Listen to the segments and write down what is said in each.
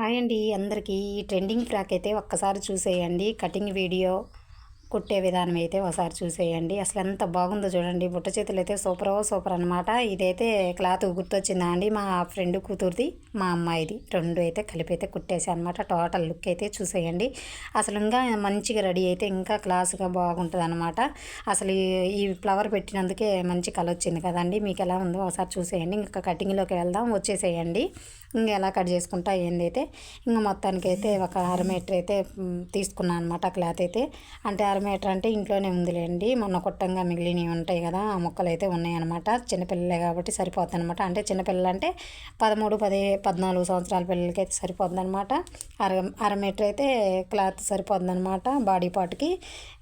Hi అండి అందరికీ. ఈ ట్రెండింగ్ ఫ్రాక్ అయితే ఒక్కసారి చూసేయండి. కటింగ్ వీడియో, కుట్టే విధానం అయితే ఒకసారి చూసేయండి. అసలు ఎంత బాగుందో చూడండి. బుట్ట చేతులు అయితే సూపర్ అనమాట. ఇదైతే క్లాత్ గుర్తొచ్చిందా అండి, మా ఫ్రెండ్ కూతురుది, మా అమ్మాయిది, రెండు అయితే కలిపి అయితే కుట్టేసి అనమాట. టోటల్ లుక్ అయితే చూసేయండి. అసలు ఇంకా మంచిగా రెడీ అయితే ఇంకా క్లాస్గా బాగుంటుంది అనమాట. అసలు ఈ ఫ్లవర్ పెట్టినందుకే మంచి కలర్ వచ్చింది కదండి. మీకు ఎలా ఉందో ఒకసారి చూసేయండి. ఇంకా కటింగ్లోకి వెళ్దాం, వచ్చేసేయండి. ఇంకా ఎలా కట్ చేసుకుంటా ఏందైతే ఇంకా మొత్తానికైతే ఒక అర మీటర్ అయితే తీసుకున్నాను అనమాట క్లాత్ అయితే. అంటే అర మీటర్ అంటే ఇంట్లోనే ఉందిలేండి, మొన్న కొట్టంగా మిగిలినవి ఉంటాయి కదా, ఆ ముక్కలు అయితే ఉన్నాయన్నమాట. చిన్నపిల్లలే కాబట్టి సరిపోద్ది అనమాట. అంటే చిన్నపిల్లలు అంటే 13, 14 సంవత్సరాల పిల్లలకి అయితే సరిపోద్ది అనమాట. అర అర మీటర్ అయితే క్లాత్ సరిపోద్ది అనమాట బాడీ పార్ట్కి.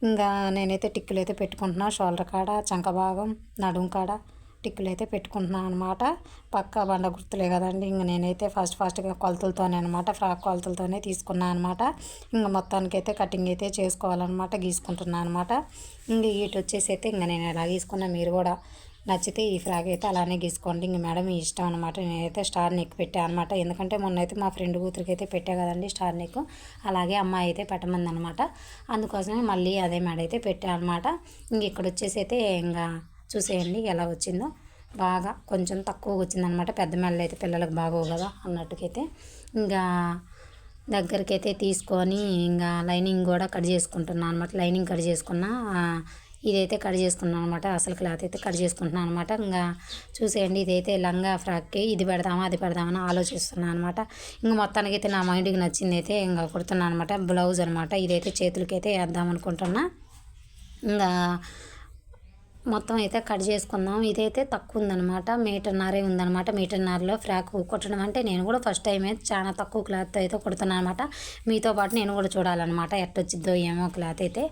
ఇంకా నేనైతే టిక్కులు అయితే పెట్టుకుంటున్నా, షోల్డర్ కాడ, చంక భాగం, నడుము కాడ టిక్కులు అయితే పెట్టుకుంటున్నాను అనమాట. పక్కా బండ గుర్తులే కదండి. ఇంక నేనైతే ఫాస్ట్గా కొలతలతోనే అనమాట, ఫ్రాక్ కొలతలతోనే తీసుకున్నాను అనమాట. ఇంకా మొత్తానికైతే కటింగ్ అయితే చేసుకోవాలన్నమాట, గీసుకుంటున్నాను అనమాట. ఇంక ఇటు వచ్చేసి అయితే ఇంకా నేను ఎలా గీసుకున్నా, మీరు కూడా నచ్చితే ఈ ఫ్రాక్ అయితే అలానే గీసుకోండి. ఇంక మేడం మీ ఇష్టం అనమాట. నేనైతే స్టార్ నెక్ పెట్టాను అనమాట. ఎందుకంటే మొన్న అయితే మా ఫ్రెండ్ కూతురికి అయితే పెట్టా కదండి స్టార్ నెక్, అలాగే అమ్మాయి అయితే పెట్టమంది అనమాట. అందుకోసమే మళ్ళీ అదే మేడ అయితే పెట్టాను అనమాట. ఇంక ఇక్కడ వచ్చేసి అయితే ఇంకా చూసేయండి ఎలా వచ్చిందో. బాగా కొంచెం తక్కువగా వచ్చిందనమాట. పెద్ద మెడలు అయితే పిల్లలకు బాగోవు కదా అన్నట్టుకైతే ఇంకా దగ్గరికి అయితే తీసుకొని ఇంకా లైనింగ్ కూడా కట్ చేసుకుంటున్నాను అనమాట. లైనింగ్ కట్ చేసుకున్నా, ఇదైతే కట్ చేసుకున్నాను అనమాట. అసలు క్లాత్ అయితే కట్ చేసుకుంటున్నాను అనమాట. ఇంకా చూసేయండి, ఇదైతే లంగా ఫ్రాక్కి ఇది పెడదామా అది పెడదామని ఆలోచిస్తున్నాను అనమాట. ఇంకా మొత్తానికి అయితే నా మైండ్కి నచ్చింది అయితే ఇంకా కుడుతున్నాను అనమాట. బ్లౌజ్ అనమాట. ఇదైతే చేతులకి అయితే వేద్దాం అనుకుంటున్నా. ఇంకా మొత్తం అయితే కట్ చేసుకుందాం. ఇదైతే తక్కువ ఉందనమాట, మీటర్న్నరే ఉందనమాట. మీటర్న్నరలో ఫ్రాక్ కుట్టడం అంటే నేను కూడా ఫస్ట్ టైం అయితే చాలా తక్కువ క్లాత్ అయితే కుడుతున్నాను అనమాట. మీతో పాటు నేను కూడా చూడాలన్నమాట ఎట్టొచ్చిద్దో ఏమో క్లాత్ అయితే.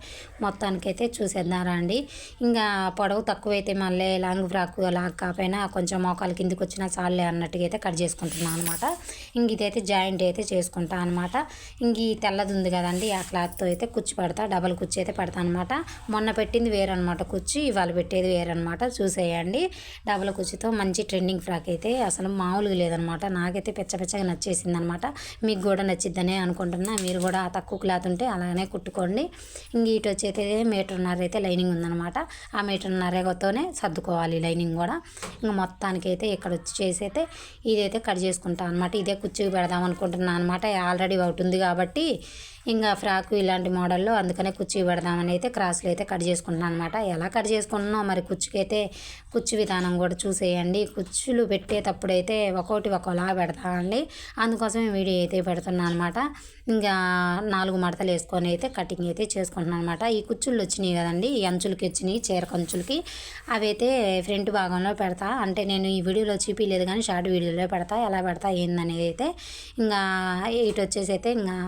మొత్తానికైతే చూసేద్దారా అండి. ఇంకా పొడవు తక్కువైతే మళ్ళీ లాంగ్ ఫ్రాక్ లాగా కాకపోయినా కొంచెం మోకాల కిందికి వచ్చినా చాలే అన్నట్టుగా అయితే కట్ చేసుకుంటున్నాను అనమాట. ఇంక ఇదైతే జాయింట్ అయితే చేసుకుంటాను అనమాట. ఇంక ఈ తెల్లది ఉంది కదండి, ఆ క్లాత్తో అయితే కుచ్చి పెడతా, డబల్ కుచ్చి అయితే పెడతా అనమాట. మొన్న పెట్టింది వేరనమాట కుచ్చి, ఇవాళ పెట్టేది వేరనమాట. చూసేయండి, డబల్ కుచ్చితో మంచి ట్రెండింగ్ ఫ్రాక్ అయితే అసలు మామూలుగా లేదనమాట. నాకైతే పెచ్చగా నచ్చేసింది అనమాట. మీకు కూడా నచ్చిద్దనే అనుకుంటున్నా. మీరు కూడా తక్కువ క్లాత్ ఉంటే అలానే కుట్టుకోండి. ఇంక ఇటు వచ్చి అయితే మీటర్న్నర అయితే లైనింగ్ ఉందనమాట. ఆ మీటర్న్నరతోనే సర్దుకోవాలి లైనింగ్ కూడా. ఇంకా మొత్తానికైతే ఇక్కడ వచ్చేసి అయితే ఇదైతే కట్ చేసుకుంటాను అనమాట. ఇదే కుర్చీకి పెడదాం అనుకుంటున్నాను అనమాట. ఆల్రెడీ ఒకటి ఉంది కాబట్టి ఇంకా ఫ్రాక్ ఇలాంటి మోడల్లో అందుకనే కుర్చీ పెడదామని అయితే క్రాస్లో అయితే కట్ చేసుకుంటున్నాను అనమాట. ఎలా కట్ చేసుకుంటున్నాం మరి కుర్చీకైతే కుర్చీ విధానం కూడా చూసేయండి. కుర్చీలు పెట్టేటప్పుడైతే ఒక్కొక్కటి ఒక్కోలా పెడతామండి. అందుకోసమే వీడియో అయితే పెడుతున్నాను అనమాట. ఇంకా 4 మడతలు వేసుకొని అయితే కటింగ్ అయితే చేసుకుంటున్నాను అనమాట. ఈ కుర్చీలు వచ్చినాయి కదండి, ఈ అంచులకి వచ్చినాయి, చీర కంచులకి, అవి అయితే ఫ్రంట్ భాగంలో పెడతా. అంటే నేను ఈ వీడియోలో చూపించలేదు కానీ షార్ట్ వీడియోలో పెడతా, ఎలా పెడతా ఏందనేది అయితే. ఇంకా ఇటు వచ్చేసి అయితే ఇంకా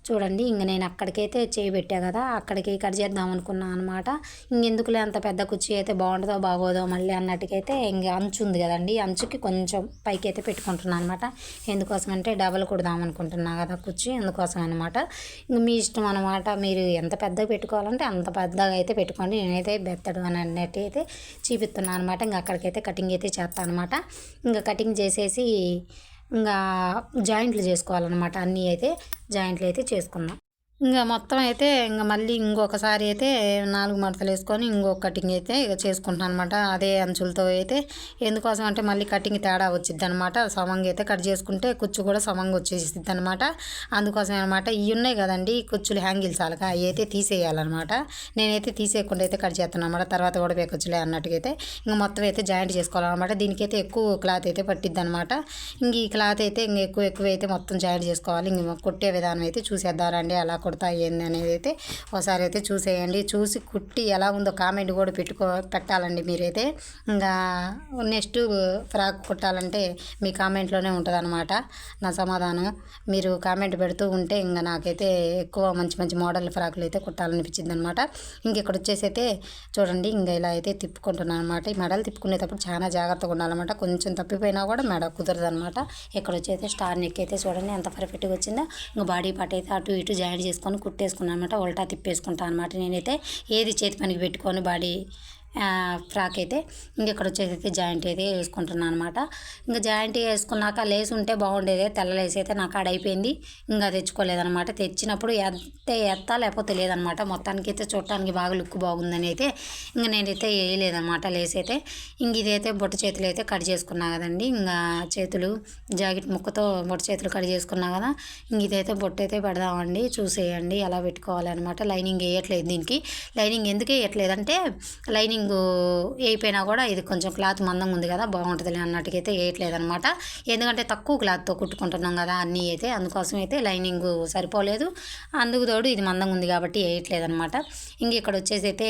చూడండి, ఇంక నేను అక్కడికైతే చేయి పెట్టా కదా, అక్కడికి కట్ చేద్దాం అనుకున్నాను అనమాట. ఇంకెందుకులే అంత పెద్ద కుర్చీ అయితే బాగుంటుందో బాగోదో మళ్ళీ అన్నట్టుకైతే ఇంక అంచు ఉంది కదండి, అంచుకి కొంచెం పైకి అయితే పెట్టుకుంటున్నాను అనమాట. ఎందుకోసం అంటే డబల్ కుడదాం అనుకుంటున్నా కదా కుర్చీ, అందుకోసం అనమాట. ఇంక మీ ఇష్టం అనమాట, మీరు ఎంత పెద్దగా పెట్టుకోవాలంటే అంత పెద్దగా అయితే పెట్టుకోండి. నేనైతే బెత్తడు అని అన్నట్టు అయితే చూపిస్తున్నాను అనమాట. ఇంక అక్కడికైతే కటింగ్ అయితే చేస్తాను అనమాట. ఇంకా కటింగ్ చేసేసి ఇంకా జాయింట్లు చేసుకోవాలన్నమాట. అన్నీ అయితే జాయింట్లు అయితే చేసుకున్నాం. ఇంకా మొత్తం అయితే ఇంకా మళ్ళీ ఇంకొకసారి అయితే 4 మడతలు వేసుకొని ఇంకొక కటింగ్ అయితే ఇక చేసుకుంటున్నాను అనమాట. అదే అంచులతో అయితే. ఎందుకోసం అంటే మళ్ళీ కటింగ్ తేడా వచ్చిద్ది అనమాట. సమంగా అయితే కట్ చేసుకుంటే కుచ్చు కూడా సమంగా వచ్చేసిద్ది అనమాట. అందుకోసం అనమాట. ఇవి ఉన్నాయి కదండి కుచ్చులు, హ్యాంగిల్స్ అలాగా, అవి అయితే తీసేయాలన్నమాట. నేనైతే తీసేయకుండా అయితే కట్ చేస్తాను అనమాట. తర్వాత కూడా బేకొచ్చులే అన్నట్టుగా అయితే ఇంకా మొత్తం అయితే జాయింట్ చేసుకోవాలన్నమాట. దీనికైతే ఎక్కువ క్లాత్ అయితే పట్టిద్ది అనమాట. ఇంక ఈ క్లాత్ అయితే ఇంక ఎక్కువ అయితే మొత్తం జాయింట్ చేసుకోవాలి. ఇంక కుట్టే విధానం అయితే చూసేద్దారండి, అలా కుడతా ఏంది అనేది అయితే ఒకసారి అయితే చూసేయండి. చూసి కుట్టి ఎలా ఉందో కామెంట్ కూడా పెట్టాలండి మీరైతే. ఇంకా నెక్స్ట్ ఫ్రాక్ కుట్టాలంటే మీ కామెంట్లోనే ఉంటుంది అనమాట నా సమాధానం. మీరు కామెంట్ పెడుతూ ఉంటే ఇంకా నాకైతే ఎక్కువ మంచి మోడల్ ఫ్రాకులు అయితే కుట్టాలనిపించింది అనమాట. ఇంక ఇక్కడ వచ్చేసి అయితే చూడండి, ఇంకా ఇలా అయితే తిప్పుకుంటున్నాను అనమాట. ఈ మెడలు తిప్పుకునేటప్పుడు చాలా జాగ్రత్తగా ఉండాలన్నమాట. కొంచెం తప్పిపోయినా కూడా మెడ కుదరదు అనమాట. ఇక్కడ వచ్చి అయితే స్టార్ నెక్ అయితే చూడండి ఎంత పర్ఫెక్ట్గా వచ్చిందో. ఇంకా బాడీ పార్ట్ అయితే అటు ఇటు జాయింట్ చేసుకొని కుట్టేసుకున్నాను అనమాట. ఉల్టా తిప్పేసుకుంటాను అనమాట. నేనైతే ఏది చేతి పనికి పెట్టుకొని బాడీ ఫ్రాక్ అయితే ఇక్కడ వచ్చేసి అయితే జాయింట్ అయితే వేసుకుంటున్నాను అనమాట. ఇంకా జాయింట్ వేసుకున్నాక లేస్ ఉంటే బాగుండేది, తెల్ల లేస్ అయితే నాకు అయిపోయింది. ఇంకా తెచ్చుకోలేదనమాట. తెచ్చినప్పుడు ఎత్తా లేకపోతే లేదనమాట. మొత్తానికి అయితే చూడటానికి బాగా లుక్ బాగుందని అయితే ఇంకా నేనైతే వేయలేదనమాట లేస్ అయితే. ఇంక ఇదైతే బొట్ట చేతులు అయితే కట్ చేసుకున్నా కదండి. ఇంకా చేతులు జాకెట్ ముక్కతో బొట్ట చేతులు కట్ చేసుకున్నా కదా. ఇంక ఇదైతే బొట్టు అయితే పెడదామండి, చూసేయండి ఎలా పెట్టుకోవాలన్నమాట. లైనింగ్ వేయట్లేదు దీనికి. లైనింగ్ ఎందుకు వేయట్లేదంటే లైనింగ్ వేయిపోయినా కూడా ఇది కొంచెం క్లాత్ మందంగా ఉంది కదా, బాగుంటుంది అన్నట్టుగా అయితే వేయట్లేదు అనమాట. ఎందుకంటే తక్కువ క్లాత్తో కుట్టుకుంటున్నాం కదా అన్నీ అయితే, అందుకోసం అయితే లైనింగ్ సరిపోలేదు. అందుకు తోడు ఇది మందంగా ఉంది కాబట్టి వేయట్లేదు అనమాట. ఇంక ఇక్కడ వచ్చేసి అయితే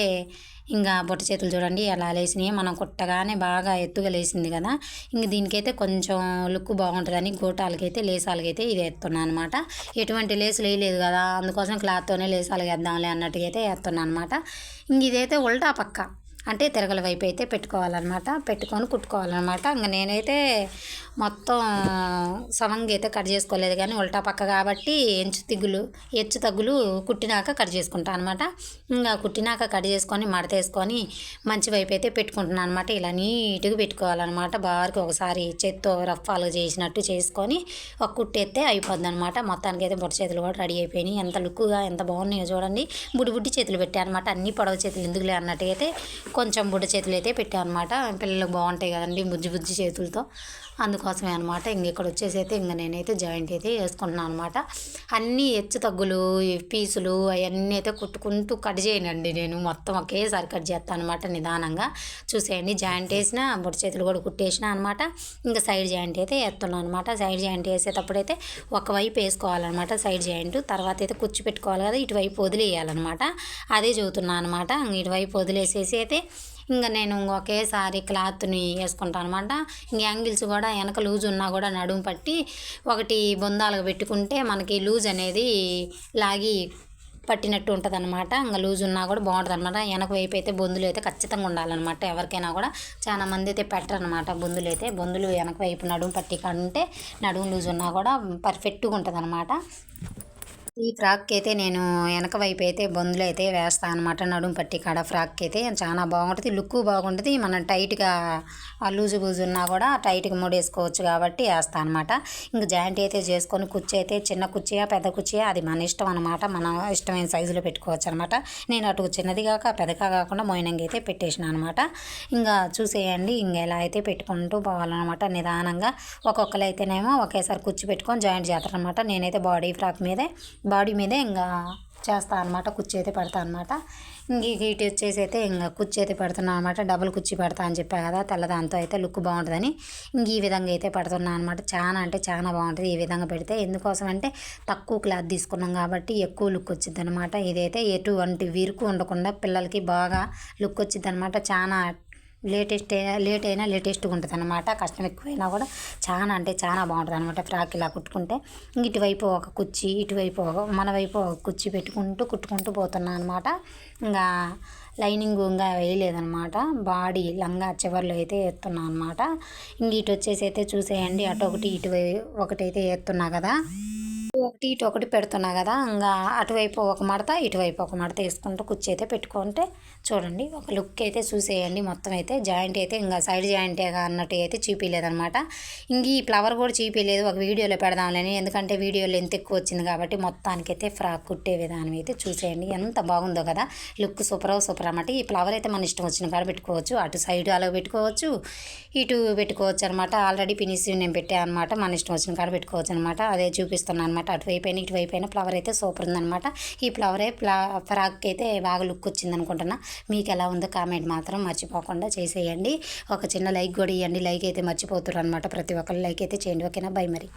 ఇంకా బొట్ట చేతులు చూడండి ఎలా లేసినాయి. మనం కుట్టగానే బాగా ఎత్తుగా లేసింది కదా. ఇంక దీనికైతే కొంచెం లుక్ బాగుంటుందని గోటాలకైతే లేసాలకైతే ఇది వేస్తున్నాను అనమాట. ఎటువంటి లేసులు వేయలేదు కదా, అందుకోసం క్లాత్తోనే లేసాలు వేద్దాంలే అన్నట్టుగా అయితే వేస్తున్నాను అనమాట. ఇంక ఇదైతే ఉల్టా పక్క అంటే తిరగల వైపు అయితే పెట్టుకోవాలన్నమాట, పెట్టుకొని కుట్టుకోవాలన్నమాట. ఇంకా నేనైతే మొత్తం సమంగా అయితే కట్ చేసుకోలేదు కానీ ఉల్టా పక్క కాబట్టి హెచ్చు తగ్గులు కుట్టినాక కట్ చేసుకుంటాను అనమాట. ఇంకా కుట్టినాక కట్ చేసుకొని మడతేసుకొని మంచి వైపు అయితే పెట్టుకుంటున్నాను అనమాట. ఇలా నీట్గా పెట్టుకోవాలన్నమాట. బారికి ఒకసారి చేత్తో రఫాలుగా చేసినట్టు చేసుకొని ఒక కుట్టేస్తే అయిపోద్ది అనమాట. మొత్తానికి అయితే బొట్ట చేతులు కూడా రెడీ అయిపోయినాయి. ఎంత లుక్గా ఎంత బాగున్నాయో చూడండి. బుడ్డి చేతులు పెట్టాను అనమాట. అన్ని పొడవ చేతులు ఎందుకులే అన్నట్టుగా అయితే కొంచెం బుడ్డ చేతులు అయితే పెట్టాను అనమాట. పిల్లలకు బాగుంటాయి కదండి బుజ్జి చేతులతో, అందుకోసమే అనమాట. ఇంక ఇక్కడ వచ్చేసి అయితే ఇంకా నేనైతే జాయింట్ అయితే వేసుకుంటున్నాను అనమాట. అన్నీ హెచ్చు తగ్గులు పీసులు అవన్నీ అయితే కుట్టుకుంటూ కట్ చేయనండి నేను, మొత్తం ఒకేసారి కట్ చేస్తాను అనమాట నిదానంగా. చూసేయండి జాయింట్ వేసిన బొట్ట చేతులు కూడా కుట్టేసిన అనమాట. ఇంకా సైడ్ జాయింట్ అయితే వేస్తున్నాను అనమాట. సైడ్ జాయింట్ వేసేటప్పుడు అయితే ఒకవైపు వేసుకోవాలన్నమాట సైడ్ జాయింట్, తర్వాత అయితే కుచ్చి పెట్టుకోవాలి కదా, ఇటువైపు వదిలేయాలన్నమాట. అదే చదువుతున్నాను అనమాట. ఇటువైపు వదిలేసేసి అయితే ఇంకా నేను ఒకేసారి క్లాత్ని వేసుకుంటాను అనమాట. ఇంక యాంగిల్స్ కూడా వెనక లూజ్ ఉన్నా కూడా నడుము పట్టి ఒకటి బొందాలుగా పెట్టుకుంటే మనకి లూజ్ అనేది లాగి పట్టినట్టు ఉంటుంది అనమాట. ఇంకా లూజ్ ఉన్నా కూడా బాగుంటుంది అనమాట. వెనక వైపు అయితే బొందులు అయితే ఖచ్చితంగా ఉండాలన్నమాట. ఎవరికైనా కూడా చాలా మంది అయితే పెట్టరు అనమాట బొందులు వెనక వైపు నడుము పట్టి కంటే నడుము లూజ్ ఉన్నా కూడా పర్ఫెక్ట్గా ఉంటుంది అనమాట. ఈ ఫ్రాక్కి అయితే నేను వెనక వైపు అయితే బొందులు అయితే వేస్తాను అనమాట. నడుము పట్టి కాడ ఫ్రాక్కి అయితే చాలా బాగుంటుంది, లుక్ బాగుంటుంది. మనం టైట్గా లూజు బూజు ఉన్నా కూడా టైట్గా ముడేసుకోవచ్చు కాబట్టి వేస్తాను అనమాట. ఇంక జాయింట్ అయితే చేసుకొని కుర్చీ అయితే చిన్న కుర్చీయా పెద్ద కుర్చీయా అది మన ఇష్టం అనమాట. మనం ఇష్టమైన సైజులో పెట్టుకోవచ్చు అనమాట. నేను అటు చిన్నది కాక పెద్దగా కాకుండా మోయినంగా అయితే పెట్టేసిన అనమాట. ఇంకా చూసేయండి ఇంక ఎలా అయితే పెట్టుకుంటూ పోవాలన్నమాట నిదానంగా. ఒక్కొక్కరు అయితేనేమో ఒకేసారి కుర్చీ పెట్టుకొని జాయింట్ చేస్తారనమాట. నేనైతే బాడీ మీదే ఇంకా చేస్తాను అనమాట. కుర్చీ అయితే పెడతాను అనమాట. ఇంక ఇటు వచ్చేసి అయితే ఇంకా కుర్చీ అయితే పెడుతున్నాను అనమాట. డబుల్ కుర్చీ పెడతా అని చెప్పా కదా, తెల్లదాంతో అయితే లుక్ బాగుంటుందని ఇంక ఈ విధంగా అయితే పెడుతున్నాను అనమాట. చాలా అంటే చాలా బాగుంటుంది ఈ విధంగా పెడితే. ఎందుకోసం అంటే తక్కువ క్లాత్ తీసుకున్నాం కాబట్టి ఎక్కువ లుక్ వచ్చింది అనమాట. ఇదైతే ఎటువంటి విరుకు ఉండకుండా పిల్లలకి బాగా లుక్ వచ్చింది అనమాట. చాలా లేట్ అయినా లేటెస్ట్గా ఉంటుంది అనమాట. కష్టం ఎక్కువైనా కూడా చాలా అంటే చాలా బాగుంటుంది అనమాట ఫ్రాక్ ఇలా కుట్టుకుంటే. ఇటువైపు ఒక కుర్చీ ఇటువైపు మన వైపు ఒక కుర్చీ కుట్టుకుంటూ పోతున్నాను అనమాట. ఇంకా లైనింగ్ ఇంకా వేయలేదనమాట. బాడీ లంగా చివర్లో అయితే వేస్తున్నాను అనమాట. ఇటు వచ్చేసి అయితే చూసేయండి అటు ఒకటి అయితే వేస్తున్నా కదా, ఇటు ఒకటి పెడుతున్నా కదా. ఇంకా అటువైపు ఒక మడత ఇటువైపు ఒక మడత వేసుకుంటూ కుర్చీ అయితే పెట్టుకుంటే చూడండి ఒక లుక్ అయితే చూసేయండి. మొత్తం అయితే జాయింట్ అయితే ఇంకా సైడ్ జాయింటే అన్నట్టు అయితే చూపించలేదనమాట. ఇంక ఈ ఫ్లవర్ కూడా చూపించలేదు, ఒక వీడియోలో పెడదాంలేని, ఎందుకంటే వీడియోలో ఎంత ఎక్కువ వచ్చింది కాబట్టి. మొత్తానికైతే ఫ్రాక్ కుట్టే విధానం అయితే చూసేయండి ఎంత బాగుందో కదా, లుక్ సూపర్ అన్నమాట. ఈ ఫ్లవర్ అయితే మన ఇష్టం వచ్చిన కాడ పెట్టుకోవచ్చు, అటు సైడ్ అలా పెట్టుకోవచ్చు, ఇటు పెట్టుకోవచ్చు అనమాట. ఆల్రెడీ ఫినిష్ నేను పెట్టాను అనమాట. మన ఇష్టం వచ్చిన కాడ పెట్టుకోవచ్చు అనమాట. అదే చూపిస్తున్నాను అనమాట. అటువైపు అయినా ఇటువైపు అయినా ఫ్లవర్ అయితే సూపర్ ఉందనమాట. ఈ ఫ్రాక్ అయితే బాగా లుక్ వచ్చింది అనుకుంటున్నా. మీకు ఎలా ఉందో కామెంట్ మాత్రం మర్చిపోకుండా చేసేయండి. ఒక చిన్న లైక్ కూడా ఇవ్వండి. లైక్ అయితే మర్చిపోతున్నారు అనమాట. ప్రతి ఒక్కరు లైక్ అయితే చేయండి. ఓకేనా, బై మరి.